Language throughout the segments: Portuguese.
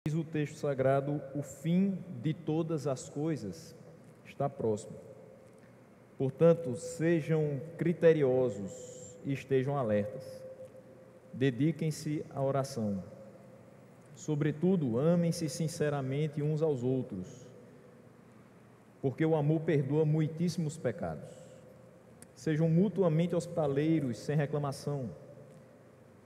Diz o texto sagrado: o fim de todas as coisas está próximo. Portanto, sejam criteriosos e estejam alertas. Dediquem-se à oração. Sobretudo, amem-se sinceramente uns aos outros, porque o amor perdoa muitíssimos pecados. Sejam mutuamente hospitaleiros, sem reclamação.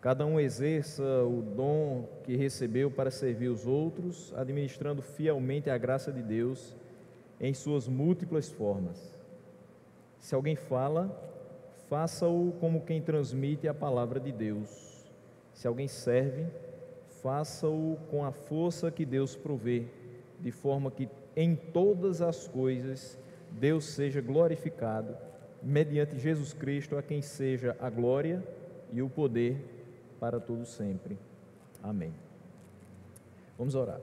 Cada um exerça o dom que recebeu para servir os outros, administrando fielmente a graça de Deus em suas múltiplas formas. Se alguém fala, faça-o como quem transmite a palavra de Deus. Se alguém serve, faça-o com a força que Deus provê, de forma que em todas as coisas Deus seja glorificado, mediante Jesus Cristo, a quem seja a glória e o poder para todo sempre. Amém. Vamos orar.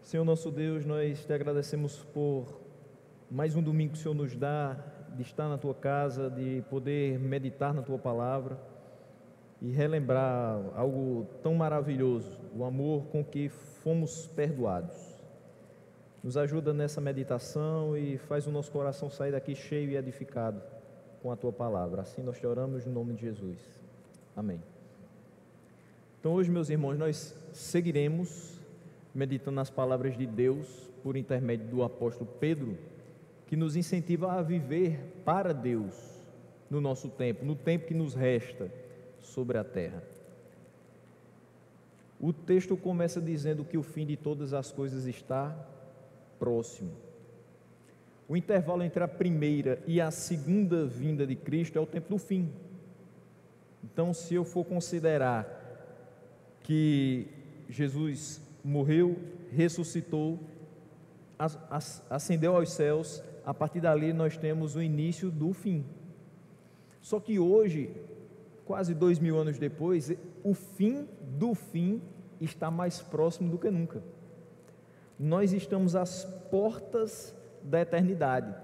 Senhor nosso Deus, nós te agradecemos por mais um domingo que o Senhor nos dá, de estar na tua casa, de poder meditar na tua palavra e relembrar algo tão maravilhoso, o amor com que fomos perdoados. Nos ajuda nessa meditação e faz o nosso coração sair daqui cheio e edificado com a tua palavra. Assim nós te oramos no nome de Jesus. Amém. Então hoje, meus irmãos, nós seguiremos meditando nas palavras de Deus por intermédio do apóstolo Pedro, que nos incentiva a viver para Deus no nosso tempo, no tempo que nos resta sobre a terra. O texto começa dizendo que o fim de todas as coisas está próximo. O intervalo entre a primeira e a segunda vinda de Cristo é o tempo do fim. Então, se eu for considerar que Jesus morreu, ressuscitou, ascendeu aos céus, a partir dali nós temos o início do fim. Só que hoje, quase 2000 anos depois, o fim do fim está mais próximo do que nunca. Nós estamos às portas da eternidade.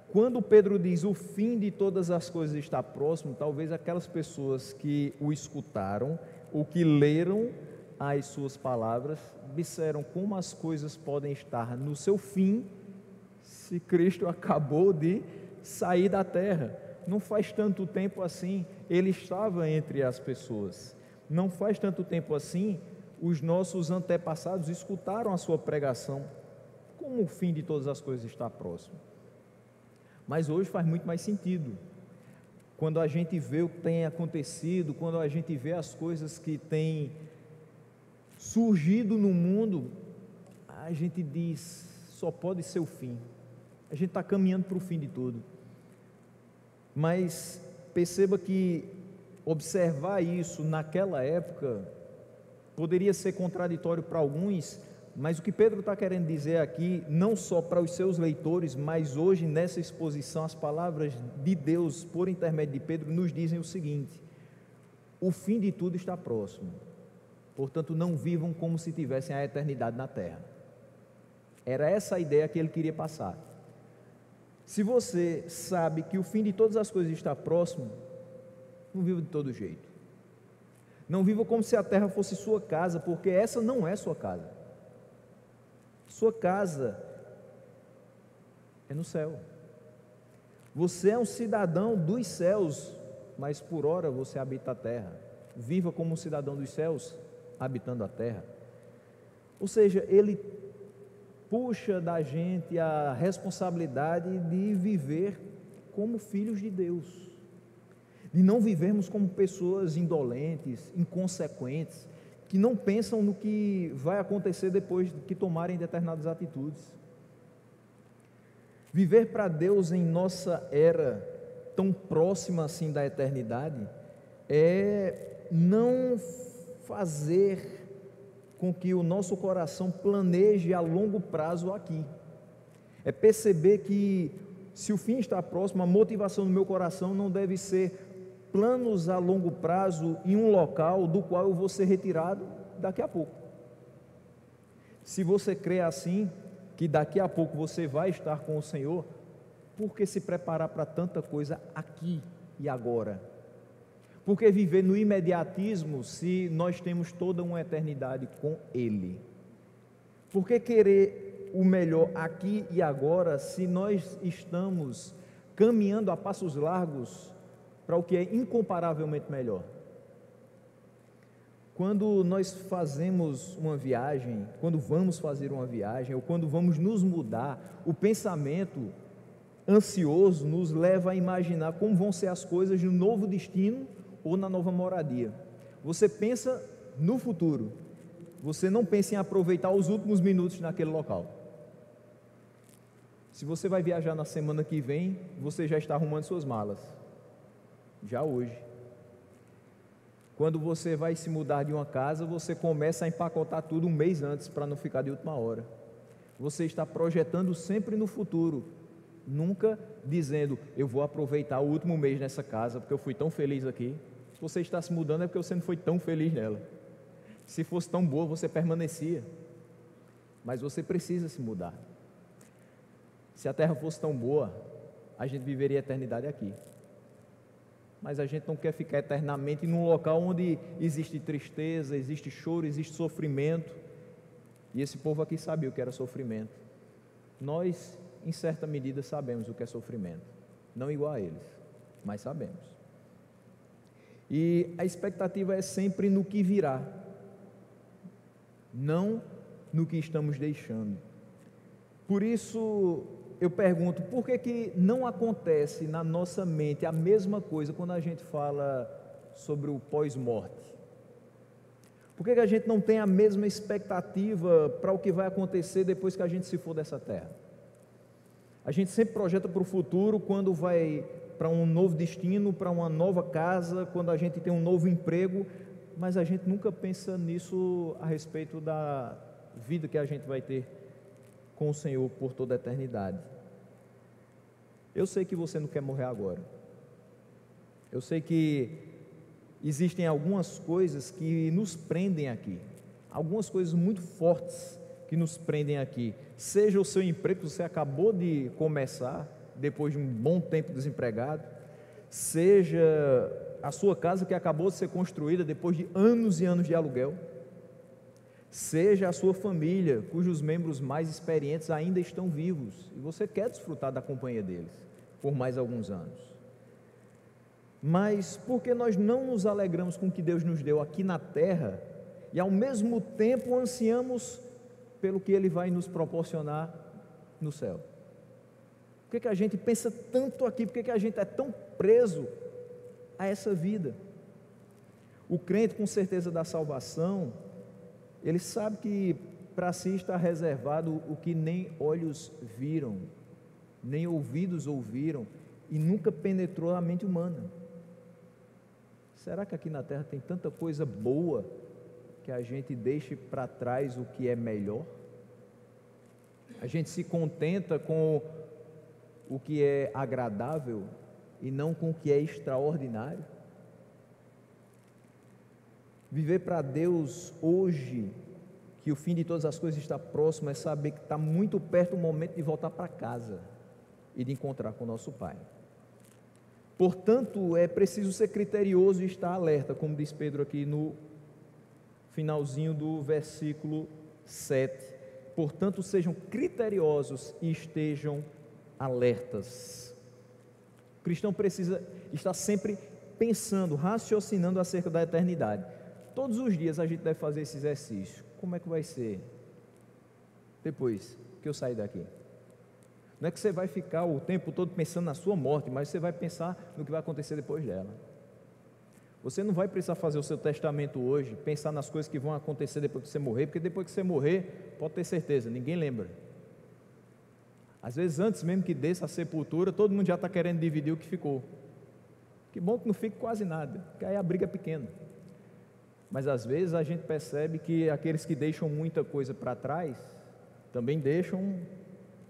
Quando Pedro diz o fim de todas as coisas está próximo, talvez aquelas pessoas que o escutaram, ou que leram as suas palavras, disseram: como as coisas podem estar no seu fim, se Cristo acabou de sair da terra? Não faz tanto tempo assim, Ele estava entre as pessoas. Não faz tanto tempo assim, os nossos antepassados escutaram a sua pregação. Como o fim de todas as coisas está próximo? Mas hoje faz muito mais sentido. Quando a gente vê o que tem acontecido, quando a gente vê as coisas que têm surgido no mundo, a gente diz: só pode ser o fim. A gente está caminhando para o fim de tudo. Mas perceba que observar isso naquela época poderia ser contraditório para alguns, mas o que Pedro está querendo dizer aqui, não só para os seus leitores, mas hoje nessa exposição, as palavras de Deus por intermédio de Pedro nos dizem o seguinte: o fim de tudo está próximo, portanto não vivam como se tivessem a eternidade na terra. Era essa a ideia que ele queria passar. Se você sabe que o fim de todas as coisas está próximo, não viva de todo jeito. Não viva como se a terra fosse sua casa, porque essa não é sua casa. Sua casa é no céu. Você é um cidadão dos céus, mas por ora você habita a terra. Viva como um cidadão dos céus, habitando a terra. Ou seja, ele puxa da gente a responsabilidade de viver como filhos de Deus, de não vivermos como pessoas indolentes, inconsequentes, que não pensam no que vai acontecer depois que tomarem determinadas atitudes. Viver para Deus em nossa era tão próxima assim da eternidade é não fazer com que o nosso coração planeje a longo prazo aqui. É perceber que se o fim está próximo, a motivação do meu coração não deve ser planos a longo prazo em um local do qual eu vou ser retirado daqui a pouco. Se você crê assim, que daqui a pouco você vai estar com o Senhor, por que se preparar para tanta coisa aqui e agora? Por que viver no imediatismo se nós temos toda uma eternidade com Ele? Por que querer o melhor aqui e agora se nós estamos caminhando a passos largos para o que é incomparavelmente melhor? Quando nós fazemos uma viagem, quando vamos fazer uma viagem ou quando vamos nos mudar, o pensamento ansioso nos leva a imaginar como vão ser as coisas no novo destino ou na nova moradia. Você pensa no futuro, você não pensa em aproveitar os últimos minutos naquele local. Se você vai viajar na semana que vem, você já está arrumando suas malas, já hoje. Quando você vai se mudar de uma casa, você começa a empacotar tudo um mês antes para não ficar de última hora. Você está projetando sempre no futuro, nunca dizendo, eu vou aproveitar o último mês nessa casa, porque eu fui tão feliz aqui. Se você está se mudando é porque você não foi tão feliz nela. Se fosse tão boa, você permanecia. Mas você precisa se mudar. Se a terra fosse tão boa, a gente viveria a eternidade aqui. Mas a gente não quer ficar eternamente num local onde existe tristeza, existe choro, existe sofrimento. E esse povo aqui sabia o que era sofrimento. Nós, em certa medida, sabemos o que é sofrimento. Não igual a eles, mas sabemos. E a expectativa é sempre no que virá, não no que estamos deixando. Por isso eu pergunto, por que não acontece na nossa mente a mesma coisa quando a gente fala sobre o pós-morte? Por que a gente não tem a mesma expectativa para o que vai acontecer depois que a gente se for dessa terra? A gente sempre projeta para o futuro quando vai para um novo destino, para uma nova casa, quando a gente tem um novo emprego, mas a gente nunca pensa nisso a respeito da vida que a gente vai ter com o Senhor por toda a eternidade. Eu sei que você não quer morrer agora. Eu sei que existem algumas coisas que nos prendem aqui, algumas coisas muito fortes que nos prendem aqui. Seja o seu emprego que você acabou de começar, depois de um bom tempo desempregado, seja a sua casa que acabou de ser construída depois de anos e anos de aluguel, seja a sua família, cujos membros mais experientes ainda estão vivos, e você quer desfrutar da companhia deles por mais alguns anos. Mas por que nós não nos alegramos com o que Deus nos deu aqui na terra e ao mesmo tempo ansiamos pelo que Ele vai nos proporcionar no céu? Por que a gente pensa tanto aqui? Por que a gente é tão preso a essa vida? O crente, com certeza da salvação, ele sabe que para si está reservado o que nem olhos viram, nem ouvidos ouviram e nunca penetrou a mente humana. Será que aqui na terra tem tanta coisa boa que a gente deixe para trás o que é melhor? A gente se contenta com o que é agradável e não com o que é extraordinário? Viver para Deus hoje, que o fim de todas as coisas está próximo, é saber que está muito perto o momento de voltar para casa e de encontrar com o nosso Pai. Portanto, é preciso ser criterioso e estar alerta, como diz Pedro aqui no finalzinho do versículo 7. Portanto, sejam criteriosos e estejam alertas. O cristão precisa estar sempre pensando, raciocinando acerca da eternidade. Todos os dias a gente deve fazer esse exercício. Como é que vai ser depois que eu sair daqui? Não é que você vai ficar o tempo todo pensando na sua morte, mas você vai pensar no que vai acontecer depois dela. Você não vai precisar fazer o seu testamento hoje, pensar nas coisas que vão acontecer depois que você morrer, porque depois que você morrer, pode ter certeza, ninguém lembra. Às vezes antes mesmo que desça a sepultura, todo mundo já está querendo dividir o que ficou. Que bom que não fique quase nada, porque aí a briga é pequena. Mas às vezes a gente percebe que aqueles que deixam muita coisa para trás, também deixam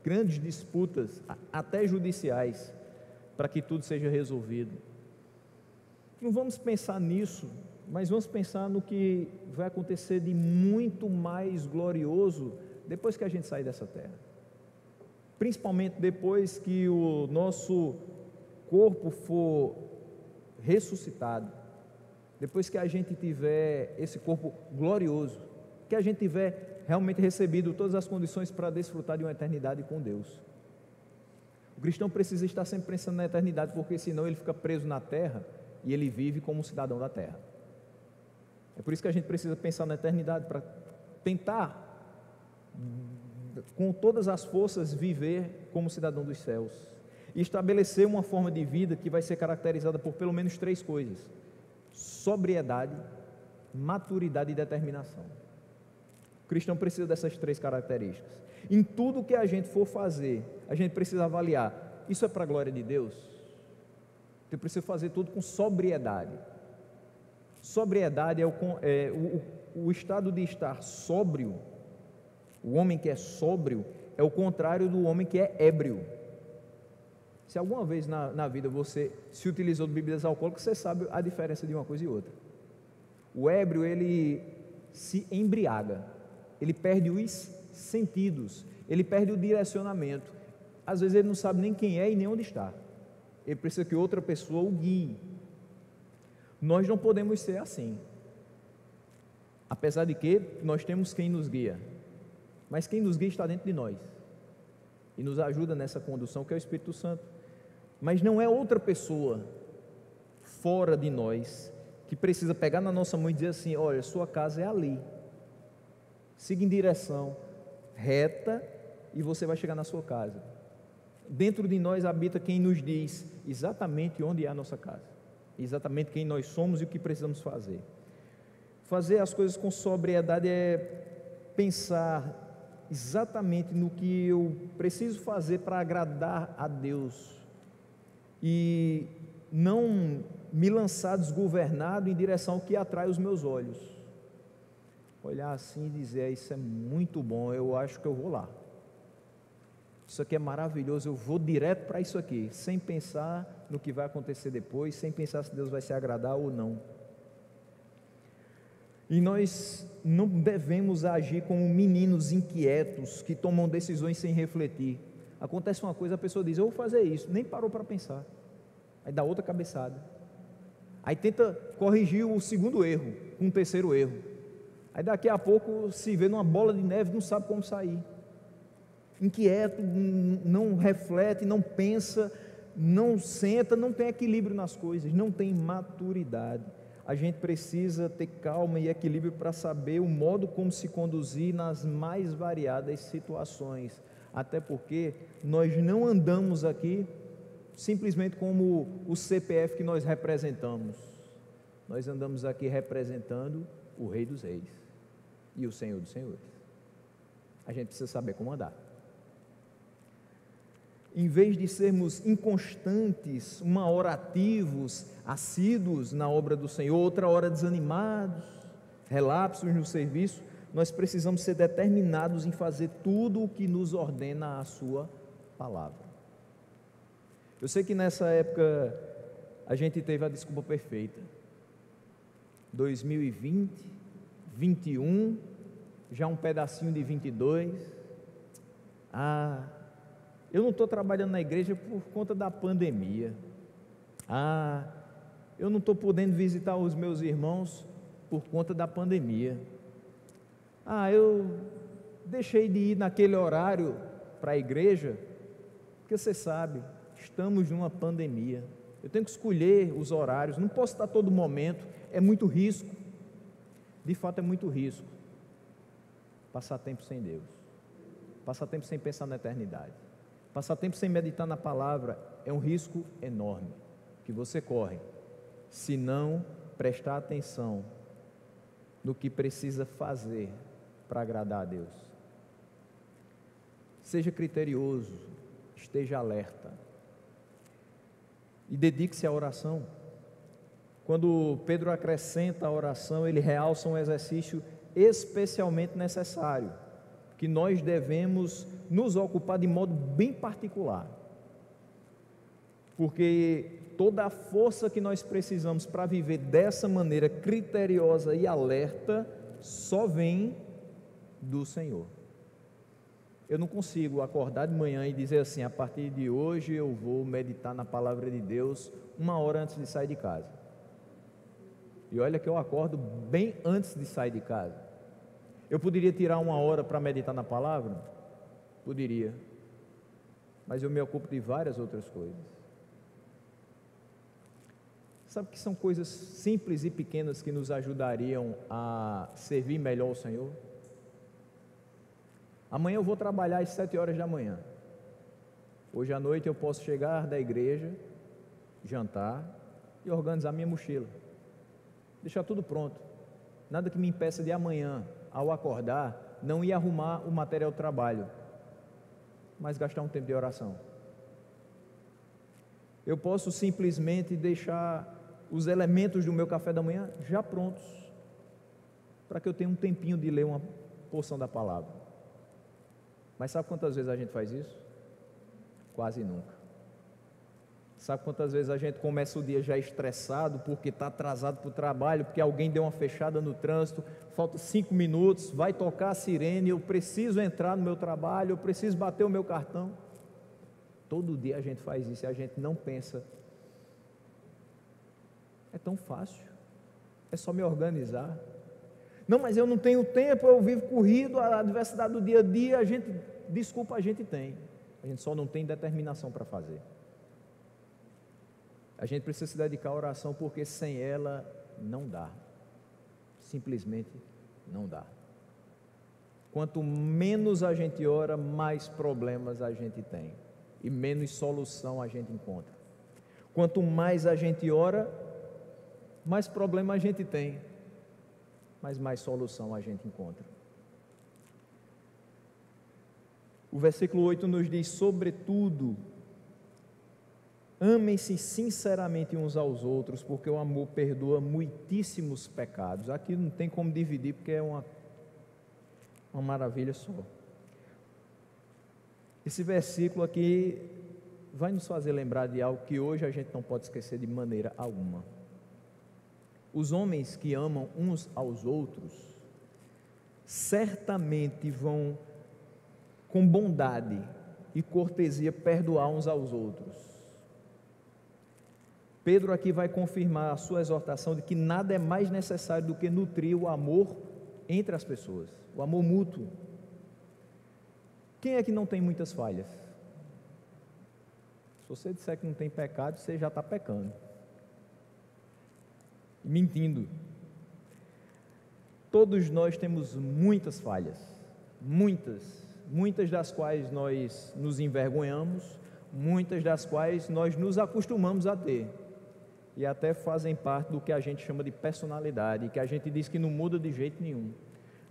grandes disputas, até judiciais, para que tudo seja resolvido. Não vamos pensar nisso, mas vamos pensar no que vai acontecer de muito mais glorioso depois que a gente sair dessa terra. Principalmente depois que o nosso corpo for ressuscitado depois que a gente tiver esse corpo glorioso, que a gente tiver realmente recebido todas as condições para desfrutar de uma eternidade com Deus. O cristão precisa estar sempre pensando na eternidade, porque senão ele fica preso na terra e ele vive como um cidadão da terra. É por isso que a gente precisa pensar na eternidade, para tentar, com todas as forças, viver como cidadão dos céus e estabelecer uma forma de vida que vai ser caracterizada por pelo menos 3 coisas: sobriedade, maturidade e determinação. O cristão precisa dessas 3 características. Em tudo que a gente for fazer, a gente precisa avaliar: isso é para a glória de Deus? Eu preciso fazer tudo com sobriedade. Sobriedade é o estado de estar sóbrio. O homem que é sóbrio é o contrário do homem que é ébrio. Se alguma vez na vida você se utilizou de bebidas alcoólicas, você sabe a diferença de uma coisa e outra. O ébrio, ele se embriaga, ele perde os sentidos, ele perde o direcionamento. Às vezes ele não sabe nem quem é e nem onde está. Ele precisa que outra pessoa o guie. Nós não podemos ser assim, apesar de que nós temos quem nos guia, mas quem nos guia está dentro de nós e nos ajuda nessa condução, que é o Espírito Santo. Mas não é outra pessoa fora de nós que precisa pegar na nossa mão e dizer assim: olha, sua casa é ali, siga em direção reta e você vai chegar na sua casa. Dentro de nós habita quem nos diz exatamente onde é a nossa casa, exatamente quem nós somos e o que precisamos fazer. Fazer as coisas com sobriedade é pensar exatamente no que eu preciso fazer para agradar a Deus e não me lançar desgovernado em direção ao que atrai os meus olhos. Olhar assim e dizer: isso é muito bom, eu acho que eu vou lá, isso aqui é maravilhoso, eu vou direto para isso aqui, sem pensar no que vai acontecer depois, sem pensar se Deus vai se agradar ou não. E nós não devemos agir como meninos inquietos que tomam decisões sem refletir. Acontece uma coisa, a pessoa diz: eu vou fazer isso, nem parou para pensar, aí dá outra cabeçada, aí tenta corrigir o segundo erro com o terceiro erro, aí daqui a pouco se vê numa bola de neve, não sabe como sair. Inquieto, não reflete, não pensa, não senta, não tem equilíbrio nas coisas, não tem maturidade. A gente precisa ter calma e equilíbrio para saber o modo como se conduzir nas mais variadas situações, até porque nós não andamos aqui simplesmente como o CPF que nós representamos, nós andamos aqui representando o Rei dos Reis e o Senhor dos Senhores. A gente precisa saber como andar. Em vez de sermos inconstantes, uma hora ativos, assíduos na obra do Senhor, outra hora desanimados, relapsos no serviço, nós precisamos ser determinados em fazer tudo o que nos ordena a sua palavra. Eu sei que nessa época a gente teve a desculpa perfeita. 2020, 21, já um pedacinho de 22. Eu não estou trabalhando na igreja por conta da pandemia. Eu não estou podendo visitar os meus irmãos por conta da pandemia. Eu deixei de ir naquele horário para a igreja, porque você sabe, estamos numa pandemia. Eu tenho que escolher os horários, não posso estar todo momento, é muito risco. De fato é muito risco passar tempo sem Deus, passar tempo sem pensar na eternidade. Passar tempo sem meditar na palavra é um risco enorme que você corre, se não prestar atenção no que precisa fazer para agradar a Deus. Seja criterioso, esteja alerta e dedique-se à oração. Quando Pedro acrescenta a oração, ele realça um exercício especialmente necessário, que nós devemos nos ocupar de modo bem particular, porque toda a força que nós precisamos para viver dessa maneira criteriosa e alerta só vem do Senhor. Eu não consigo acordar de manhã e dizer assim: a partir de hoje eu vou meditar na palavra de Deus 1 hora antes de sair de casa. E olha que eu acordo bem antes de sair de casa. Eu poderia tirar 1 hora para meditar na palavra? Poderia. Mas eu me ocupo de várias outras coisas. Sabe que são coisas simples e pequenas que nos ajudariam a servir melhor o Senhor? Amanhã eu vou trabalhar às 7 horas da manhã. Hoje à noite eu posso chegar da igreja, jantar e organizar minha mochila. Deixar tudo pronto. Nada que me impeça de amanhã, ao acordar, não ir arrumar o material do trabalho, mas gastar um tempo de oração. Eu posso simplesmente deixar os elementos do meu café da manhã já prontos, para que eu tenha um tempinho de ler uma porção da palavra. Mas sabe quantas vezes a gente faz isso? Quase nunca. Sabe quantas vezes a gente começa o dia já estressado, porque está atrasado para o trabalho, porque alguém deu uma fechada no trânsito, falta 5 minutos, vai tocar a sirene, eu preciso entrar no meu trabalho, eu preciso bater o meu cartão. Todo dia a gente faz isso e a gente não pensa. É tão fácil, é só me organizar. Não, mas eu não tenho tempo, eu vivo corrido, a adversidade do dia a dia, desculpa, a gente tem. A gente só não tem determinação para fazer. A gente precisa se dedicar à oração, porque sem ela não dá. Simplesmente não dá. Quanto menos a gente ora, mais problemas a gente tem e menos solução a gente encontra. Quanto mais a gente ora, mais problema a gente tem, mas mais solução a gente encontra. O versículo 8 nos diz: sobretudo, amem-se sinceramente uns aos outros, porque o amor perdoa muitíssimos pecados. Aqui não tem como dividir, porque é uma maravilha só. Esse versículo aqui vai nos fazer lembrar de algo que hoje a gente não pode esquecer de maneira alguma. Os homens que amam uns aos outros certamente vão, com bondade e cortesia, perdoar uns aos outros. Pedro aqui vai confirmar a sua exortação de que nada é mais necessário do que nutrir o amor entre as pessoas, o amor mútuo. Quem é que não tem muitas falhas? Se você disser que não tem pecado, você já está pecando, mentindo. Todos nós temos muitas falhas, muitas das quais nós nos envergonhamos, muitas das quais nós nos acostumamos a ter, e até fazem parte do que a gente chama de personalidade, que a gente diz que não muda de jeito nenhum,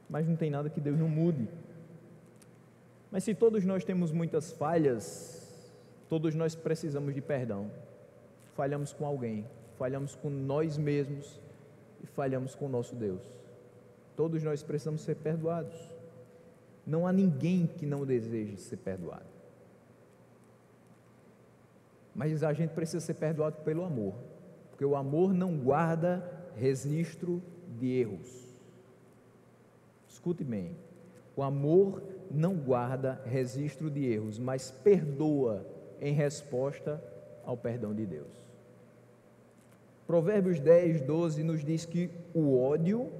mas não tem nada que Deus não mude. Mas se todos nós temos muitas falhas, todos nós precisamos de perdão. Falhamos com alguém, falhamos com nós mesmos e falhamos com o nosso Deus. Todos nós precisamos ser perdoados. Não há ninguém que não deseje ser perdoado, mas a gente precisa ser perdoado pelo amor, porque o amor não guarda registro de erros. Escute bem, o amor não guarda registro de erros, mas perdoa em resposta ao perdão de Deus. Provérbios 10, 12 nos diz que o ódio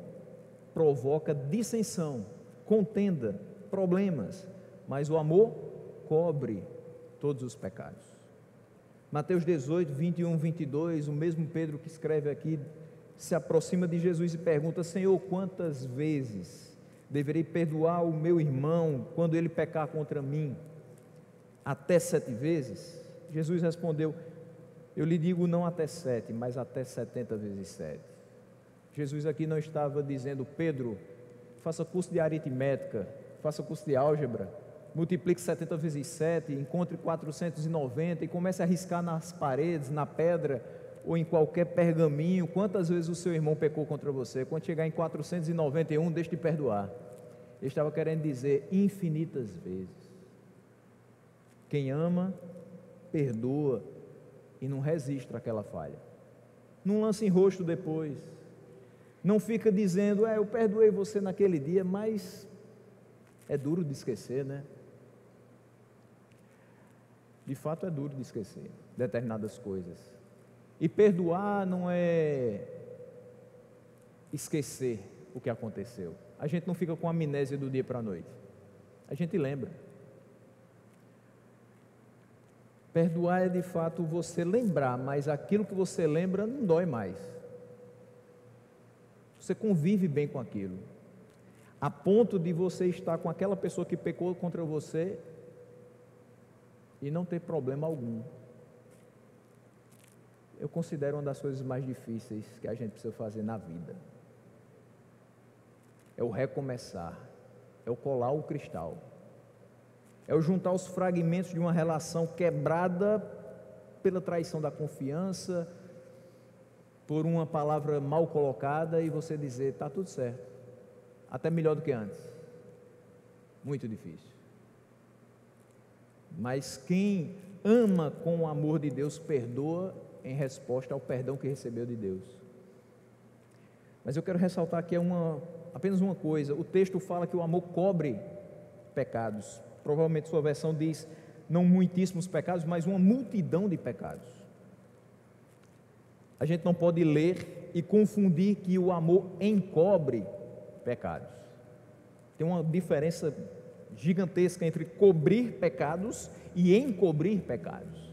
provoca dissensão, contenda, problemas, mas o amor cobre todos os pecados. Mateus 18, 21, 22, o mesmo Pedro que escreve aqui, se aproxima de Jesus e pergunta: Senhor, quantas vezes deverei perdoar o meu irmão quando ele pecar contra mim? Até 7 vezes? Jesus respondeu: eu lhe digo não até 7, mas até 70 vezes 7. Jesus aqui não estava dizendo: Pedro, faça curso de aritmética, faça curso de álgebra, multiplique 70 vezes 7, encontre 490 e comece a riscar nas paredes, na pedra ou em qualquer pergaminho quantas vezes o seu irmão pecou contra você. Quando chegar em 491, deixe de perdoar. Ele estava querendo dizer infinitas vezes. Quem ama, perdoa e não registra aquela falha, não lança em rosto depois, não fica dizendo: eu perdoei você naquele dia, mas é duro de esquecer, né? De fato é duro de esquecer determinadas coisas, e perdoar não é esquecer o que aconteceu. A gente não fica com amnésia do dia para a noite. A gente lembra. Perdoar é de fato você lembrar, mas aquilo que você lembra não dói mais. Você convive bem com aquilo, a ponto de você estar com aquela pessoa que pecou contra você e não ter problema algum. Eu considero uma das coisas mais difíceis que a gente precisa fazer na vida. É o recomeçar, é o colar o cristal, é o juntar os fragmentos de uma relação quebrada pela traição da confiança, por uma palavra mal colocada, e você dizer, está tudo certo, até melhor do que antes. Muito difícil. Mas quem ama com o amor de Deus, perdoa em resposta ao perdão que recebeu de Deus. Mas eu quero ressaltar aqui apenas uma coisa. O texto fala que o amor cobre pecados. Provavelmente sua versão diz, não muitíssimos pecados, mas uma multidão de pecados. A gente não pode ler e confundir que o amor encobre pecados. Tem uma diferença gigantesca entre cobrir pecados e encobrir pecados.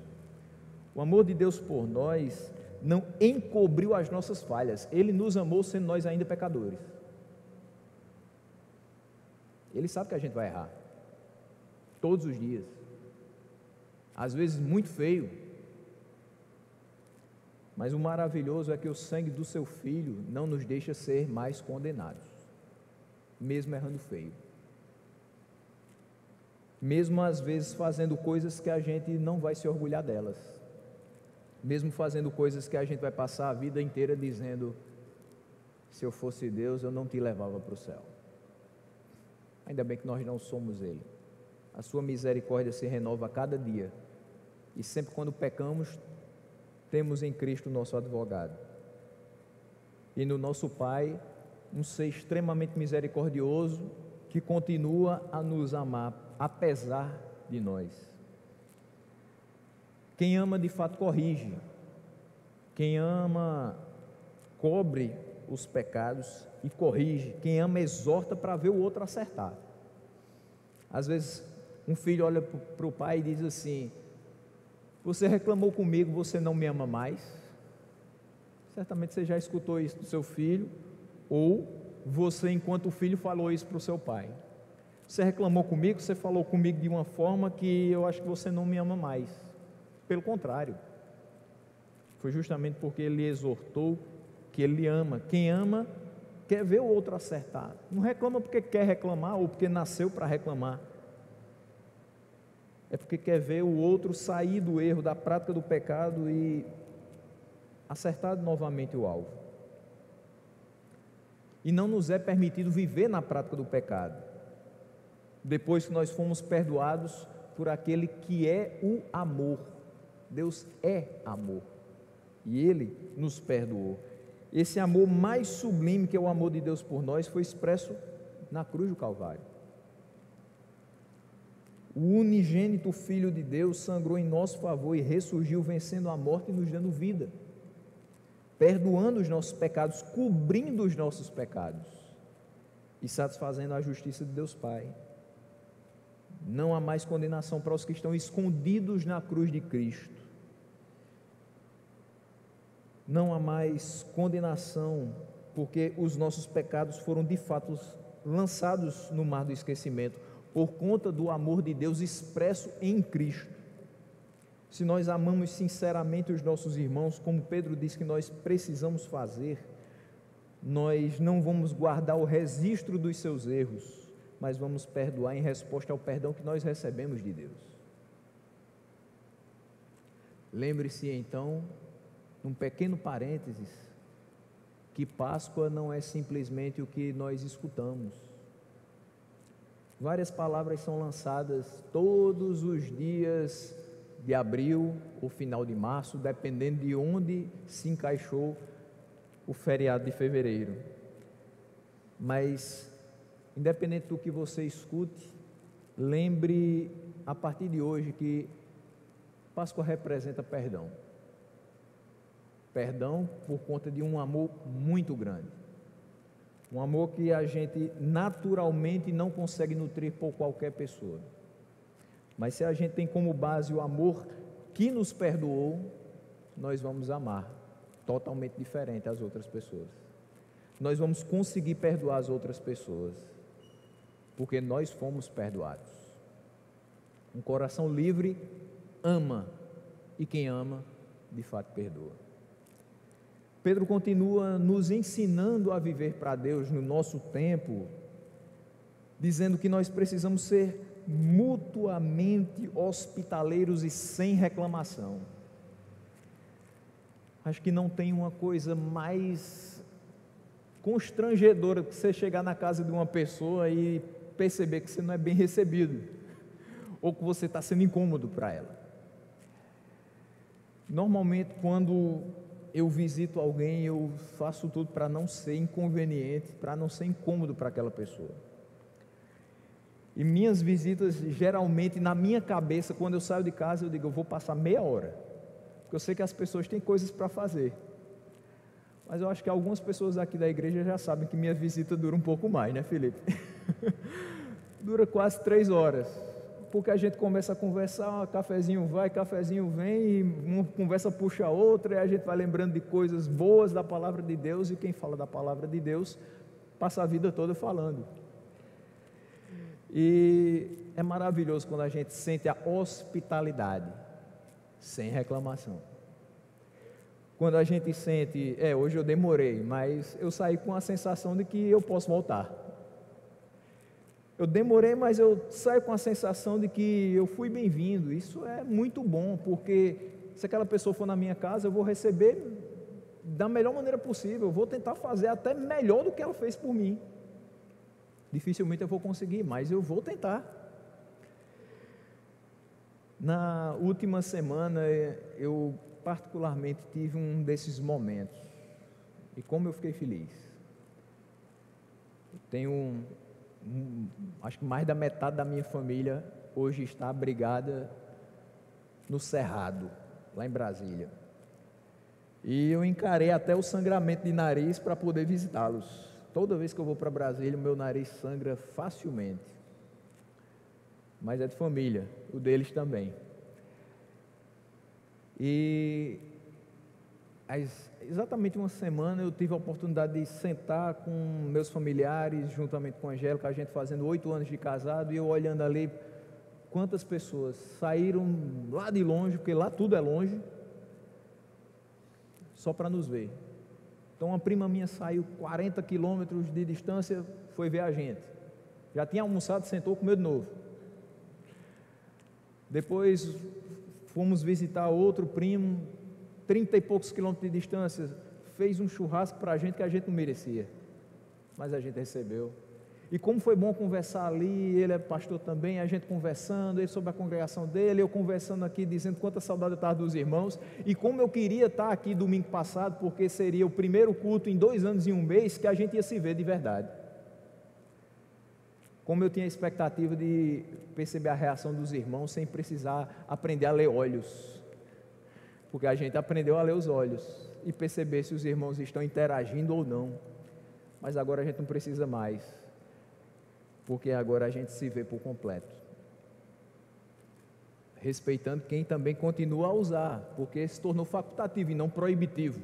O amor de Deus por nós não encobriu as nossas falhas. Ele nos amou sendo nós ainda pecadores. Ele sabe que a gente vai errar todos os dias, às vezes muito feio, mas o maravilhoso é que o sangue do seu Filho não nos deixa ser mais condenados, mesmo errando feio, mesmo às vezes fazendo coisas que a gente não vai se orgulhar delas, mesmo fazendo coisas que a gente vai passar a vida inteira dizendo, se eu fosse Deus eu não te levava para o céu. Ainda bem que nós não somos Ele. A sua misericórdia se renova a cada dia, e sempre quando pecamos, temos em Cristo o nosso advogado, e no nosso Pai, um ser extremamente misericordioso, que continua a nos amar, apesar de nós. Quem ama de fato corrige, quem ama cobre os pecados e corrige, quem ama exorta para ver o outro acertar. Às vezes um filho olha para o pai e diz assim, você reclamou comigo, você não me ama mais? Certamente você já escutou isso do seu filho, ou você enquanto filho falou isso para o seu pai. Você reclamou comigo, você falou comigo de uma forma que eu acho que você não me ama mais. Pelo contrário, foi justamente porque ele exortou que ele ama. Quem ama quer ver o outro acertar, não reclama porque quer reclamar ou porque nasceu para reclamar, é porque quer ver o outro sair do erro, da prática do pecado e acertar novamente o alvo. E não nos é permitido viver na prática do pecado, depois que nós fomos perdoados por aquele que é o amor. Deus é amor, e Ele nos perdoou. Esse amor mais sublime, que é o amor de Deus por nós, foi expresso na cruz do Calvário. O unigênito Filho de Deus sangrou em nosso favor e ressurgiu vencendo a morte e nos dando vida, perdoando os nossos pecados, cobrindo os nossos pecados e satisfazendo a justiça de Deus Pai. Não há mais condenação para os que estão escondidos na cruz de Cristo. Não há mais condenação, porque os nossos pecados foram de fato lançados no mar do esquecimento, por conta do amor de Deus expresso em Cristo. Se nós amamos sinceramente os nossos irmãos, como Pedro diz que nós precisamos fazer, nós não vamos guardar o registro dos seus erros, mas vamos perdoar em resposta ao perdão que nós recebemos de Deus. Lembre-se então, num pequeno parênteses, que Páscoa não é simplesmente o que nós escutamos. Várias palavras são lançadas todos os dias de abril ou final de março, dependendo de onde se encaixou o feriado de fevereiro. Mas, independente do que você escute, lembre a partir de hoje que Páscoa representa perdão. Perdão por conta de um amor muito grande. Um amor que a gente naturalmente não consegue nutrir por qualquer pessoa. Mas se a gente tem como base o amor que nos perdoou, nós vamos amar totalmente diferente às outras pessoas. Nós vamos conseguir perdoar as outras pessoas, porque nós fomos perdoados. Um coração livre ama, e quem ama, de fato perdoa. Pedro continua nos ensinando a viver para Deus no nosso tempo, dizendo que nós precisamos ser mutuamente hospitaleiros e sem reclamação. Acho que não tem uma coisa mais constrangedora que você chegar na casa de uma pessoa e perceber que você não é bem recebido, ou que você está sendo incômodo para ela. Normalmente, quando eu visito alguém, eu faço tudo para não ser inconveniente, para não ser incômodo para aquela pessoa. E minhas visitas, geralmente, na minha cabeça, quando eu saio de casa, eu digo, eu vou passar meia hora, porque eu sei que as pessoas têm coisas para fazer. Mas eu acho que algumas pessoas aqui da igreja já sabem que minha visita dura um pouco mais, né, Felipe? Dura quase 3 horas, porque a gente começa a conversar, cafezinho vai, cafezinho vem, e uma conversa puxa a outra, e a gente vai lembrando de coisas boas da palavra de Deus, e quem fala da palavra de Deus, passa a vida toda falando. E é maravilhoso quando a gente sente a hospitalidade, sem reclamação. Quando a gente sente, hoje eu demorei, mas eu saí com a sensação de que eu posso voltar. Eu demorei, mas eu saio com a sensação de que eu fui bem-vindo. Isso é muito bom, porque se aquela pessoa for na minha casa, eu vou receber da melhor maneira possível. Eu vou tentar fazer até melhor do que ela fez por mim. Dificilmente eu vou conseguir, mas eu vou tentar. Na última semana, eu particularmente tive um desses momentos, e como eu fiquei feliz. Eu tenho acho que mais da metade da minha família hoje está abrigada no Cerrado, lá em Brasília, e eu encarei até o sangramento de nariz para poder visitá-los. Toda vez que eu vou para Brasília, o meu nariz sangra facilmente, mas é de família, o deles também. E exatamente uma semana eu tive a oportunidade de sentar com meus familiares, juntamente com a Angélica, a gente fazendo 8 anos de casado, e eu olhando ali quantas pessoas saíram lá de longe, porque lá tudo é longe, só para nos ver. Então uma prima minha saiu 40 quilômetros de distância, foi ver a gente. Já tinha almoçado, sentou, comeu de novo. Depois fomos visitar outro primo, 30 e poucos quilômetros de distância, fez um churrasco para a gente que a gente não merecia, mas a gente recebeu. E como foi bom conversar ali, ele é pastor também, a gente conversando, ele sobre a congregação dele, eu conversando aqui, dizendo quanta saudade eu estava dos irmãos, e como eu queria estar aqui domingo passado, porque seria o primeiro culto em 2 anos e 1 mês que a gente ia se ver de verdade. Como eu tinha a expectativa de perceber a reação dos irmãos sem precisar aprender a ler olhos, porque a gente aprendeu a ler os olhos e perceber se os irmãos estão interagindo ou não, mas agora a gente não precisa mais, porque agora a gente se vê por completo, respeitando quem também continua a usar, porque se tornou facultativo e não proibitivo,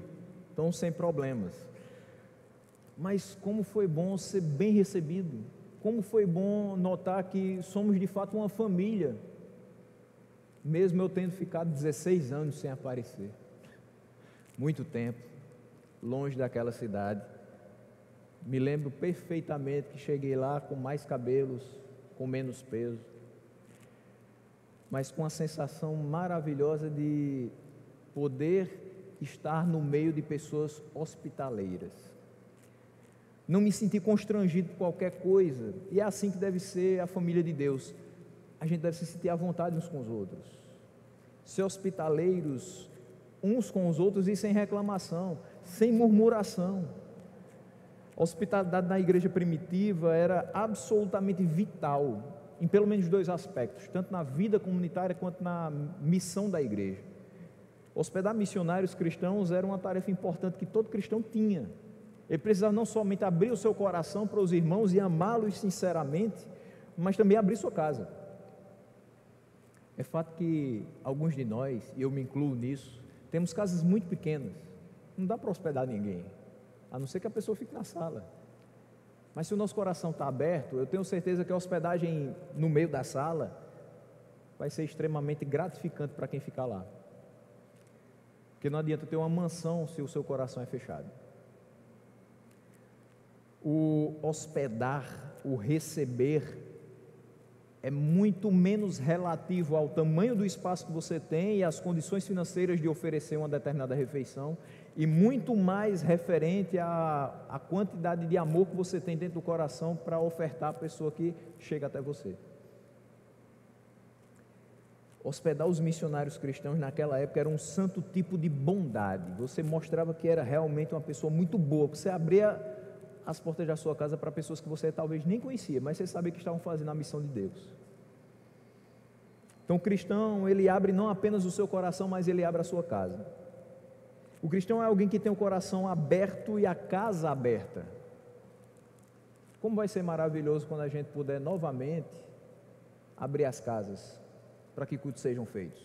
então sem problemas. Mas como foi bom ser bem recebido, como foi bom notar que somos de fato uma família, mesmo eu tendo ficado 16 anos sem aparecer, muito tempo, longe daquela cidade. Me lembro perfeitamente que cheguei lá com mais cabelos, com menos peso, mas com a sensação maravilhosa de poder estar no meio de pessoas hospitaleiras. Não me senti constrangido por qualquer coisa, e é assim que deve ser a família de Deus. A gente deve se sentir à vontade uns com os outros, ser hospitaleiros uns com os outros e sem reclamação, sem murmuração. A hospitalidade na igreja primitiva era absolutamente vital, em pelo menos 2 aspectos, tanto na vida comunitária quanto na missão da igreja. Hospedar missionários cristãos era uma tarefa importante que todo cristão tinha. Ele precisava não somente abrir o seu coração para os irmãos e amá-los sinceramente, mas também abrir sua casa. É fato que alguns de nós, e eu me incluo nisso, temos casas muito pequenas, não dá para hospedar ninguém, a não ser que a pessoa fique na sala. Mas se o nosso coração está aberto, eu tenho certeza que a hospedagem no meio da sala vai ser extremamente gratificante para quem ficar lá. Porque não adianta ter uma mansão se o seu coração é fechado. O hospedar, o receber, é muito menos relativo ao tamanho do espaço que você tem e às condições financeiras de oferecer uma determinada refeição, e muito mais referente à quantidade de amor que você tem dentro do coração para ofertar à pessoa que chega até você. Hospedar os missionários cristãos naquela época era um santo tipo de bondade. Você mostrava que era realmente uma pessoa muito boa, que você abria as portas da sua casa para pessoas que você talvez nem conhecia, mas você sabia que estavam fazendo a missão de Deus. Então o cristão, ele abre não apenas o seu coração, mas ele abre a sua casa. O cristão é alguém que tem o coração aberto e a casa aberta. Como vai ser maravilhoso quando a gente puder novamente abrir as casas para que cultos sejam feitos,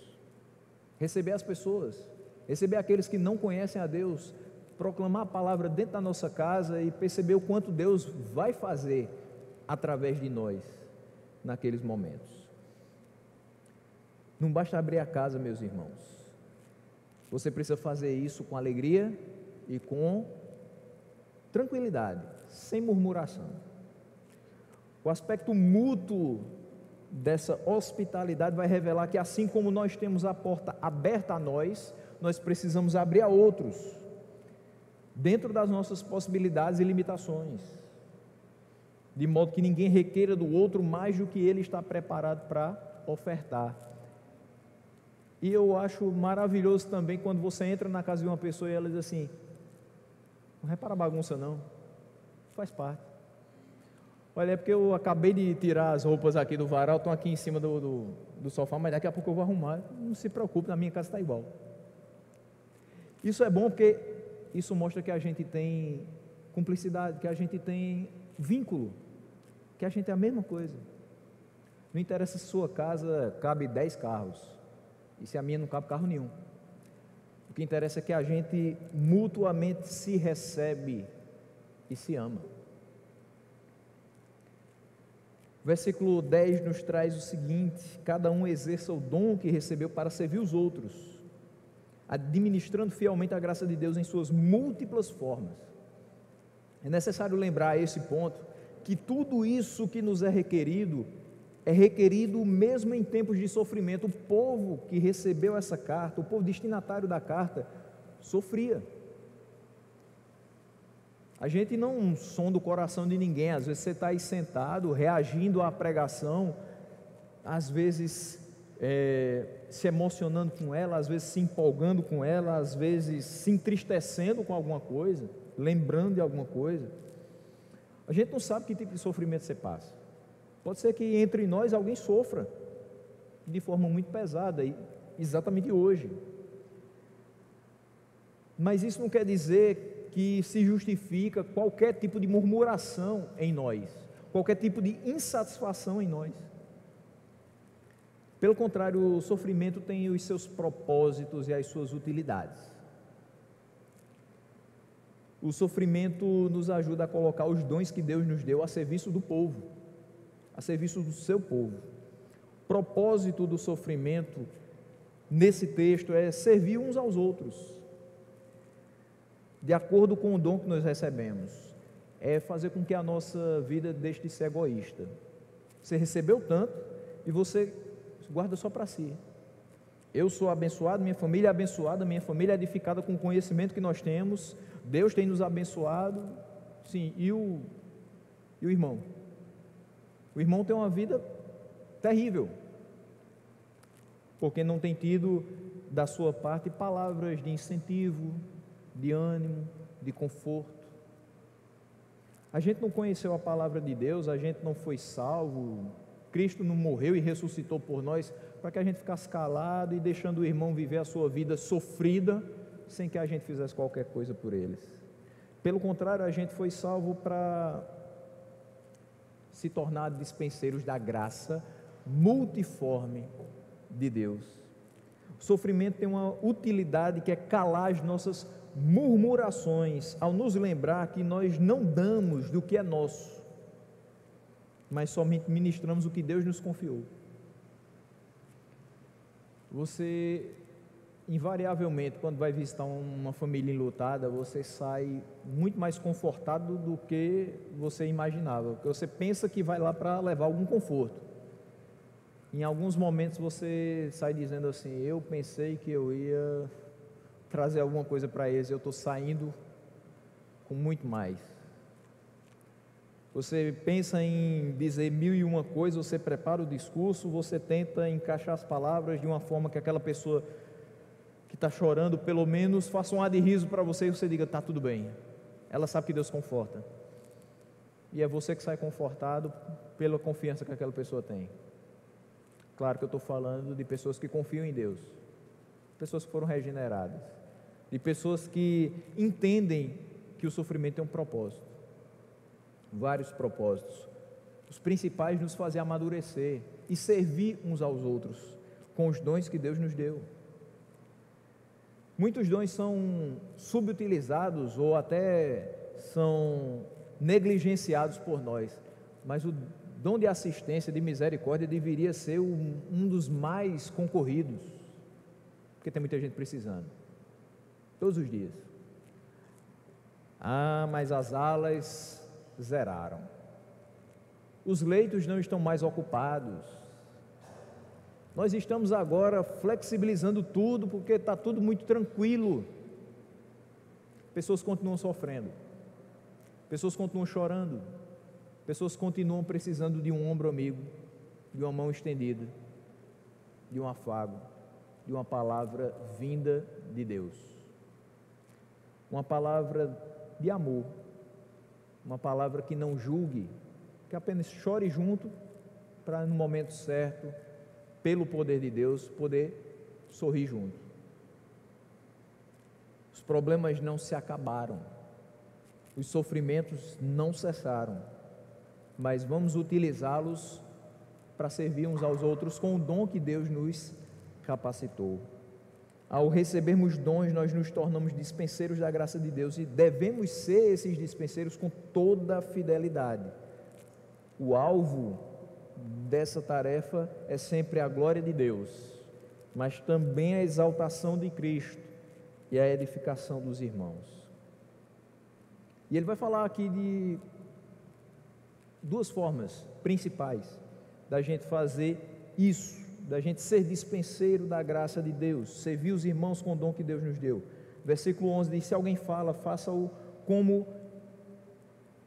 receber as pessoas, receber aqueles que não conhecem a Deus, proclamar a palavra dentro da nossa casa e perceber o quanto Deus vai fazer através de nós naqueles momentos. Não basta abrir a casa, meus irmãos, você precisa fazer isso com alegria e com tranquilidade, sem murmuração. O aspecto mútuo dessa hospitalidade vai revelar que, assim como nós temos a porta aberta a nós, nós precisamos abrir a outros, dentro das nossas possibilidades e limitações, de modo que ninguém requeira do outro mais do que ele está preparado para ofertar. E eu acho maravilhoso também quando você entra na casa de uma pessoa e ela diz assim: não repara a bagunça não, faz parte. Olha, é porque eu acabei de tirar as roupas aqui do varal, estão aqui em cima do sofá, mas daqui a pouco eu vou arrumar. Não se preocupe, na minha casa está igual. Isso é bom porque isso mostra que a gente tem cumplicidade, que a gente tem vínculo, que a gente é a mesma coisa. Não interessa se sua casa cabe 10 carros, e se a minha não cabe carro nenhum. O que interessa é que a gente mutuamente se recebe e se ama. O versículo 10 nos traz o seguinte: cada um exerça o dom que recebeu para servir os outros, administrando fielmente a graça de Deus em suas múltiplas formas. É necessário lembrar a esse ponto que tudo isso que nos é requerido mesmo em tempos de sofrimento. O povo que recebeu essa carta, o povo destinatário da carta, sofria. A gente não sonda o coração de ninguém. Às vezes você está aí sentado, reagindo à pregação, às vezes se emocionando com ela, às vezes se empolgando com ela, às vezes se entristecendo com alguma coisa, lembrando de alguma coisa. A gente não sabe que tipo de sofrimento você passa. Pode ser que entre nós alguém sofra de forma muito pesada, exatamente hoje. Mas isso não quer dizer que se justifica qualquer tipo de murmuração em nós, qualquer tipo de insatisfação em nós. Pelo contrário, o sofrimento tem os seus propósitos e as suas utilidades. O sofrimento nos ajuda a colocar os dons que Deus nos deu a serviço do povo, a serviço do seu povo. O propósito do sofrimento nesse texto é servir uns aos outros, de acordo com o dom que nós recebemos. É fazer com que a nossa vida deixe de ser egoísta. Você recebeu tanto e você guarda só para si. Eu sou abençoado, minha família é abençoada, minha família é edificada com o conhecimento que nós temos, Deus tem nos abençoado. Sim, e o irmão? O irmão tem uma vida terrível, porque não tem tido da sua parte palavras de incentivo, de ânimo, de conforto. A gente não conheceu a palavra de Deus, a gente não foi salvo, Cristo não morreu e ressuscitou por nós para que a gente ficasse calado e deixando o irmão viver a sua vida sofrida sem que a gente fizesse qualquer coisa por eles. Pelo contrário, a gente foi salvo para se tornar dispenseiros da graça multiforme de Deus. O sofrimento tem uma utilidade que é calar as nossas murmurações, ao nos lembrar que nós não damos do que é nosso, mas somente ministramos o que Deus nos confiou. Você, invariavelmente, quando vai visitar uma família enlutada, você sai muito mais confortado do que você imaginava, porque você pensa que vai lá para levar algum conforto. Em alguns momentos você sai dizendo assim: eu pensei que eu ia trazer alguma coisa para eles, eu estou saindo com muito mais. Você pensa em dizer 1001 coisas, você prepara o discurso, você tenta encaixar as palavras de uma forma que aquela pessoa que está chorando, pelo menos faça um ar de riso para você e você diga: está tudo bem. Ela sabe que Deus conforta. E é você que sai confortado pela confiança que aquela pessoa tem. Claro que eu estou falando de pessoas que confiam em Deus, pessoas que foram regeneradas, de pessoas que entendem que o sofrimento tem um propósito, vários propósitos. Os principais: nos fazer amadurecer e servir uns aos outros com os dons que Deus nos deu. Muitos dons são subutilizados ou até são negligenciados por nós, mas o dom de assistência, de misericórdia, deveria ser um dos mais concorridos, porque tem muita gente precisando, todos os dias. Mas as alas zeraram, os leitos não estão mais ocupados. Nós estamos agora flexibilizando tudo, porque está tudo muito tranquilo. Pessoas continuam sofrendo, pessoas continuam chorando, pessoas continuam precisando de um ombro amigo, de uma mão estendida, de um afago, de uma palavra vinda de Deus, uma palavra de amor, uma palavra que não julgue, que apenas chore junto, para no momento certo, pelo poder de Deus, poder sorrir junto. Os problemas não se acabaram, os sofrimentos não cessaram, mas vamos utilizá-los para servir uns aos outros com o dom que Deus nos capacitou. Ao recebermos dons, nós nos tornamos dispenseiros da graça de Deus e devemos ser esses dispenseiros com toda a fidelidade. O alvo dessa tarefa é sempre a glória de Deus, mas também a exaltação de Cristo e a edificação dos irmãos. E ele vai falar aqui de duas formas principais da gente fazer isso, da gente ser dispenseiro da graça de Deus, servir os irmãos com o dom que Deus nos deu. Versículo 11 diz: se alguém fala, faça-o como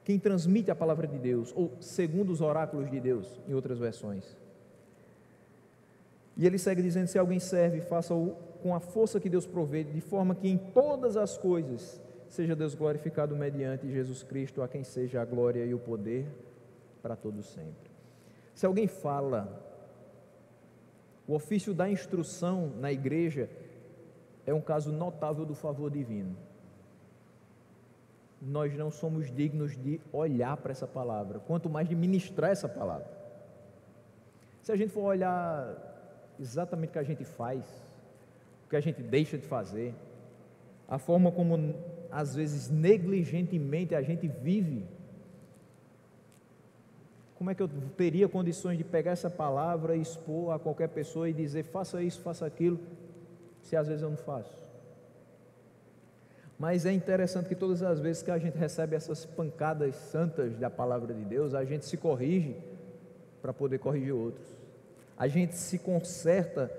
quem transmite a palavra de Deus, ou segundo os oráculos de Deus, em outras versões. E ele segue dizendo: se alguém serve, faça-o com a força que Deus provê, de forma que em todas as coisas seja Deus glorificado mediante Jesus Cristo, a quem seja a glória e o poder para todos sempre. Se alguém fala, o ofício da instrução na igreja é um caso notável do favor divino. Nós não somos dignos de olhar para essa palavra, quanto mais de ministrar essa palavra. Se a gente for olhar exatamente o que a gente faz, o que a gente deixa de fazer, a forma como às vezes negligentemente a gente vive, como é que eu teria condições de pegar essa palavra e expor a qualquer pessoa e dizer: faça isso, faça aquilo, se às vezes eu não faço? Mas é interessante que todas as vezes que a gente recebe essas pancadas santas da palavra de Deus, a gente se corrige para poder corrigir outros, a gente se conserta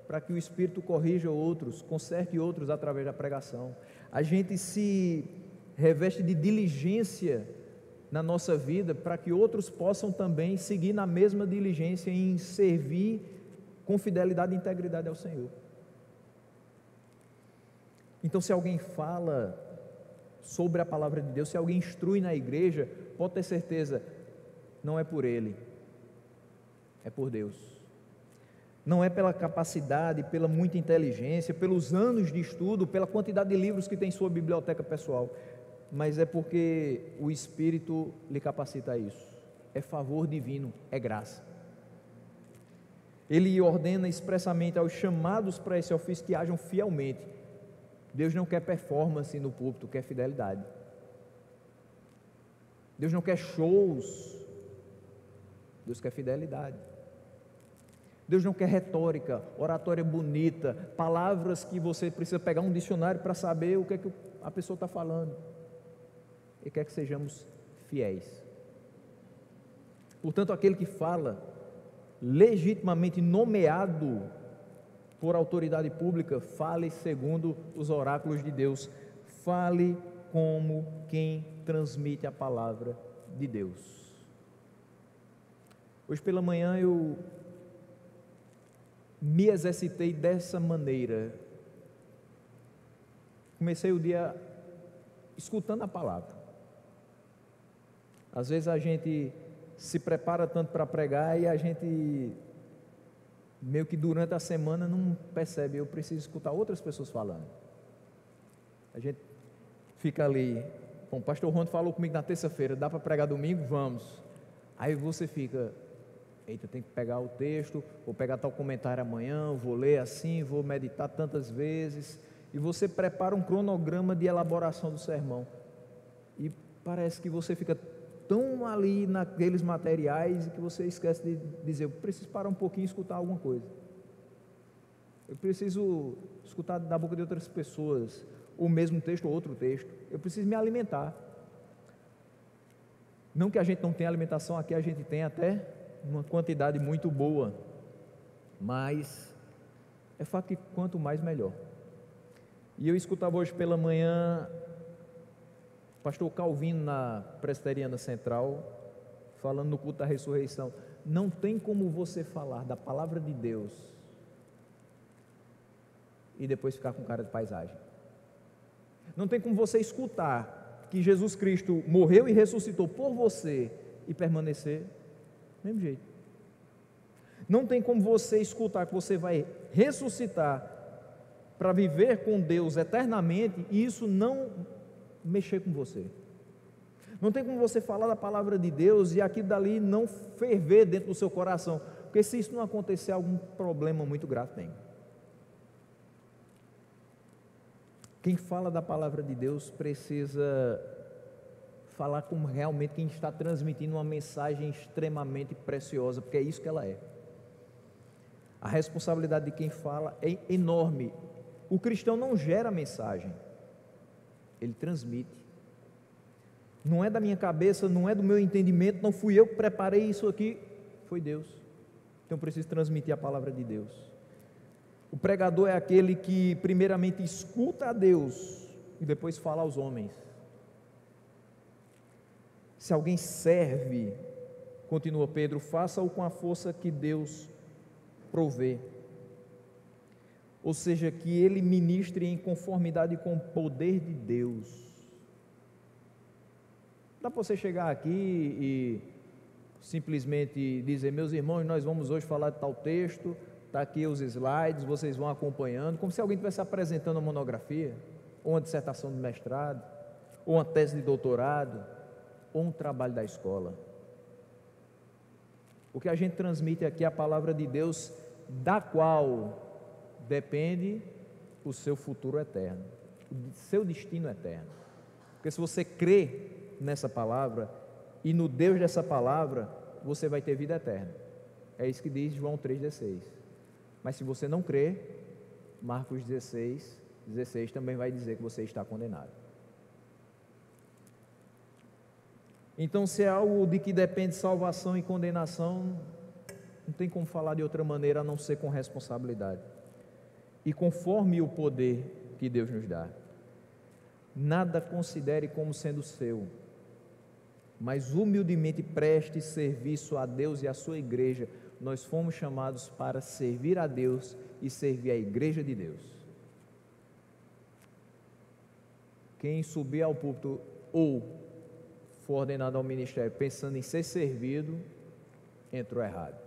para que o Espírito corrija outros, conserte outros através da pregação, a gente se reveste de diligência na nossa vida para que outros possam também seguir na mesma diligência em servir com fidelidade e integridade ao Senhor. Então, se alguém fala sobre a palavra de Deus, se alguém instrui na igreja, pode ter certeza, não é por ele, é por Deus. Não é pela capacidade, pela muita inteligência, pelos anos de estudo, pela quantidade de livros que tem em sua biblioteca pessoal. mas é porque o Espírito lhe capacita a isso. É favor divino, é graça. Ele ordena expressamente aos chamados para esse ofício que hajam fielmente. Deus não quer performance no púlpito, quer fidelidade. Deus não quer shows, Deus quer fidelidade. Deus não quer retórica, oratória bonita, palavras que você precisa pegar um dicionário para saber o que é que a pessoa está falando. Ele quer que sejamos fiéis. Portanto, aquele que fala legitimamente nomeado por autoridade pública, fale segundo os oráculos de Deus, fale como quem transmite a palavra de Deus. Hoje pela manhã eu me exercitei dessa maneira. Comecei o dia escutando a palavra. Às vezes a gente se prepara tanto para pregar e a gente meio que durante a semana não percebe, eu preciso escutar outras pessoas falando. A gente fica ali, bom, o pastor Ronto falou comigo na terça-feira, dá para pregar domingo? Vamos. Aí você fica, eita, tem que pegar o texto, vou pegar tal comentário amanhã, vou ler assim, vou meditar tantas vezes, e você prepara um cronograma de elaboração do sermão, e parece que você fica tão ali naqueles materiais que você esquece de dizer, eu preciso parar um pouquinho e escutar alguma coisa, eu preciso escutar da boca de outras pessoas, o mesmo texto ou outro texto, eu preciso me alimentar. Não que a gente não tenha alimentação, aqui a gente tem até uma quantidade muito boa, mas é fato que quanto mais melhor. E eu escutava hoje pela manhã pastor Calvino na Presbiteriana Central, falando no culto da ressurreição. Não tem como você falar da palavra de Deus e depois ficar com cara de paisagem. Não tem como você escutar que Jesus Cristo morreu e ressuscitou por você e permanecer do mesmo jeito. Não tem como você escutar que você vai ressuscitar para viver com Deus eternamente e isso não mexer com você. Não tem como você falar da palavra de Deus e aquilo dali não ferver dentro do seu coração, porque se isso não acontecer, algum problema muito grave tem. Quem fala da palavra de Deus precisa falar como realmente quem está transmitindo uma mensagem extremamente preciosa, porque é isso que ela é. A responsabilidade de quem fala é enorme. O cristão não gera mensagem, ele transmite. Não é da minha cabeça, não é do meu entendimento, não fui eu que preparei isso aqui, foi Deus. Então eu preciso transmitir a palavra de Deus. O pregador é aquele que primeiramente escuta a Deus e depois fala aos homens. Se alguém serve, continua Pedro, faça-o com a força que Deus provê. Ou seja, que ele ministre em conformidade com o poder de Deus. Dá para você chegar aqui e simplesmente dizer, meus irmãos, nós vamos hoje falar de tal texto, está aqui os slides, vocês vão acompanhando, como se alguém estivesse apresentando uma monografia, ou uma dissertação de mestrado, ou uma tese de doutorado, ou um trabalho da escola. O que a gente transmite aqui é a palavra de Deus, da qual depende o seu futuro eterno, o seu destino eterno. Porque se você crê nessa palavra e no Deus dessa palavra, você vai ter vida eterna. É isso que diz João 3,16. Mas se você não crê, Marcos 16 também vai dizer que você está condenado. Então, se é algo de que depende salvação e condenação, não tem como falar de outra maneira a não ser com responsabilidade e conforme o poder que Deus nos dá. Nada considere como sendo seu, mas humildemente preste serviço a Deus e à sua igreja. Nós fomos chamados para servir a Deus e servir a igreja de Deus. Quem subir ao púlpito ou for ordenado ao ministério pensando em ser servido, entrou errado.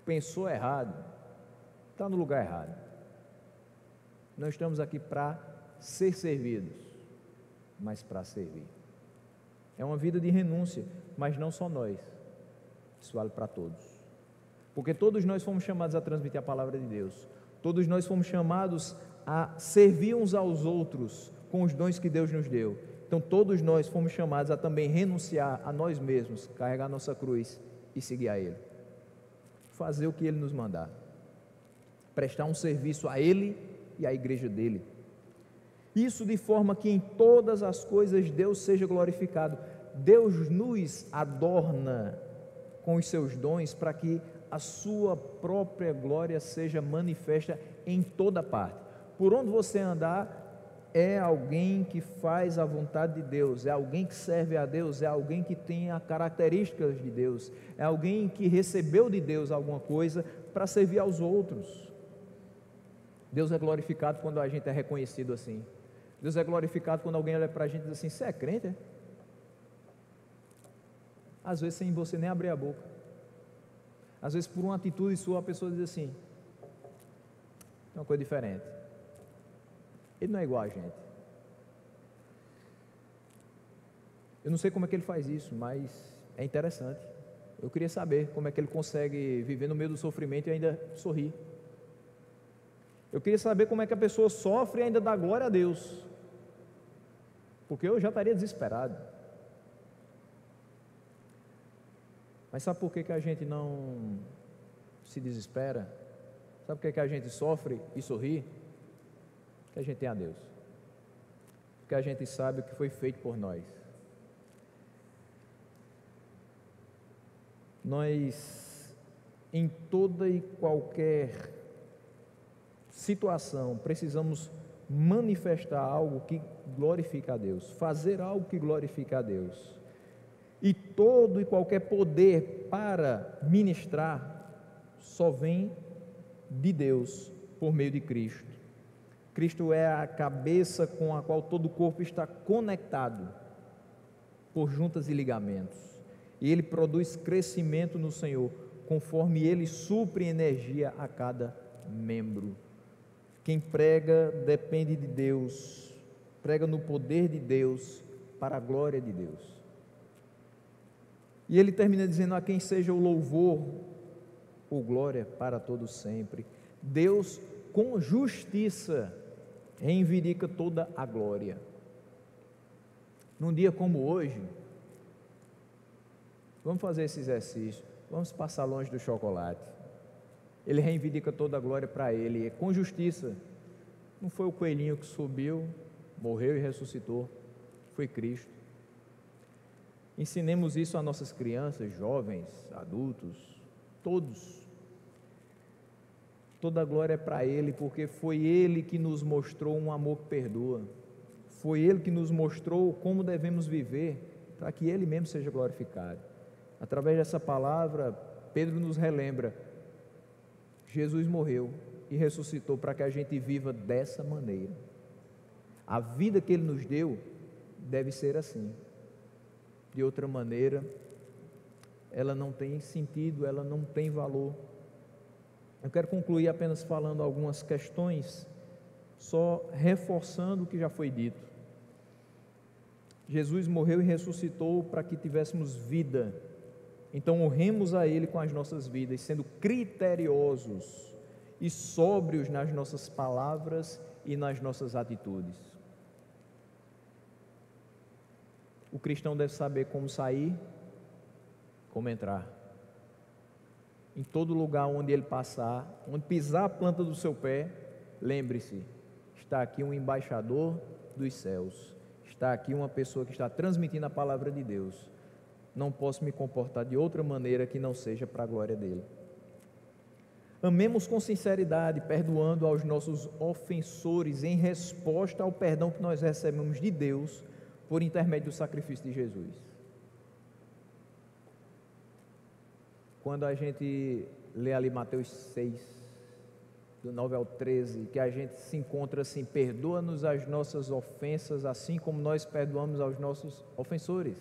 Pensou errado, está no lugar errado. Nós estamos aqui para ser servidos. mas para servir. É uma vida de renúncia, mas não só nós, isso vale para todos, porque todos nós fomos chamados a transmitir a palavra de Deus, todos nós fomos chamados a servir uns aos outros com os dons que Deus nos deu. Então todos nós fomos chamados a também renunciar a nós mesmos, carregar nossa cruz e seguir a Ele, fazer o que Ele nos mandar, prestar um serviço a Ele e à igreja dEle, isso de forma que em todas as coisas Deus seja glorificado. Deus nos adorna com os seus dons para que a sua própria glória seja manifesta em toda parte. Por onde você andar, é alguém que faz a vontade de Deus, é alguém que serve a Deus, é alguém que tem as características de Deus, é alguém que recebeu de Deus alguma coisa para servir aos outros. Deus é glorificado quando a gente é reconhecido assim. Deus é glorificado quando alguém olha para a gente e diz assim: você é crente? É? Às vezes sem você nem abrir a boca, às vezes por uma atitude sua a pessoa diz assim: é uma coisa diferente, ele não é igual a gente. Eu não sei como é que ele faz isso, mas é interessante. Eu queria saber como é que ele consegue viver no meio do sofrimento e ainda sorrir. Eu queria saber como é que a pessoa sofre e ainda dá glória a Deus, porque eu já estaria desesperado. Mas sabe por que a gente não se desespera? Sabe por que a gente sofre e sorri? Porque a gente tem a Deus, porque a gente sabe o que foi feito por nós. Nós, em toda e qualquer situação, precisamos manifestar algo que glorifica a Deus, fazer algo que glorifica a Deus, e todo e qualquer poder para ministrar só vem de Deus por meio de Cristo. Cristo é a cabeça com a qual todo o corpo está conectado por juntas e ligamentos, e Ele produz crescimento no Senhor, conforme Ele supre energia a cada membro. Quem prega depende de Deus, prega no poder de Deus, para a glória de Deus. E ele termina dizendo: a quem seja o louvor ou glória para todos sempre. Deus, com justiça, reivindica toda a glória. Num dia como hoje, vamos fazer esse exercício, vamos passar longe do chocolate. Ele reivindica toda a glória para Ele, com justiça. Não foi o coelhinho que subiu, morreu e ressuscitou, foi Cristo. Ensinemos isso a nossas crianças, jovens, adultos, todos. Toda a glória é para Ele, porque foi Ele que nos mostrou um amor que perdoa, foi Ele que nos mostrou como devemos viver, para que Ele mesmo seja glorificado. Através dessa palavra, Pedro nos relembra: Jesus morreu e ressuscitou para que a gente viva dessa maneira. A vida que Ele nos deu deve ser assim. De outra maneira, ela não tem sentido, ela não tem valor. Eu quero concluir apenas falando algumas questões, só reforçando o que já foi dito. Jesus morreu e ressuscitou para que tivéssemos vida. Então honremos a Ele com as nossas vidas, sendo criteriosos e sóbrios nas nossas palavras e nas nossas atitudes. O cristão deve saber como sair, como entrar. Em todo lugar onde ele passar, onde pisar a planta do seu pé, lembre-se, está aqui um embaixador dos céus, está aqui uma pessoa que está transmitindo a palavra de Deus. Não posso me comportar de outra maneira que não seja para a glória dele. Amemos com sinceridade, perdoando aos nossos ofensores, em resposta ao perdão que nós recebemos de Deus, por intermédio do sacrifício de Jesus. Quando a gente lê ali Mateus 6, do 9 ao 13, que a gente se encontra assim: perdoa-nos as nossas ofensas, assim como nós perdoamos aos nossos ofensores.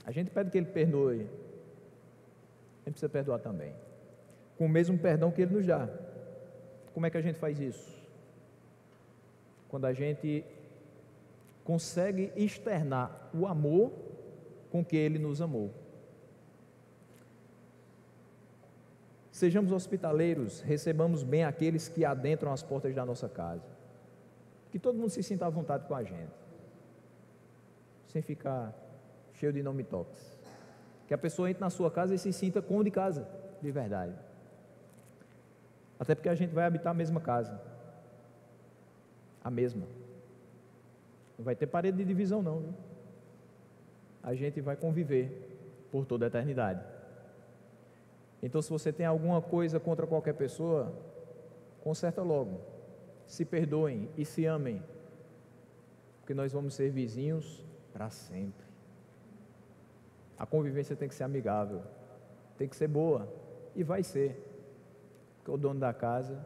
A gente pede que Ele perdoe, a gente precisa perdoar também, com o mesmo perdão que Ele nos dá. Como é que a gente faz isso? quando a gente consegue externar o amor com que Ele nos amou. Sejamos hospitaleiros, recebamos bem aqueles que adentram as portas da nossa casa. Que todo mundo se sinta à vontade com a gente, sem ficar cheio de nome-toques. Que a pessoa entre na sua casa e se sinta como de casa, de verdade. Até porque a gente vai habitar a mesma casa. A mesma. Não vai ter parede de divisão não, viu? A gente vai conviver por toda a eternidade. Então, se você tem alguma coisa contra qualquer pessoa, conserta logo. Se perdoem e se amem, porque nós vamos ser vizinhos para sempre. A convivência tem que ser amigável, tem que ser boa, e vai ser, porque o dono da casa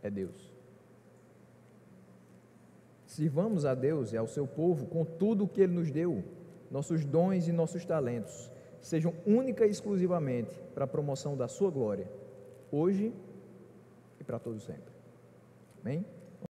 é Deus. Sirvamos a Deus e ao seu povo com tudo o que Ele nos deu, nossos dons e nossos talentos, sejam única e exclusivamente para a promoção da sua glória, hoje e para todo sempre. Amém?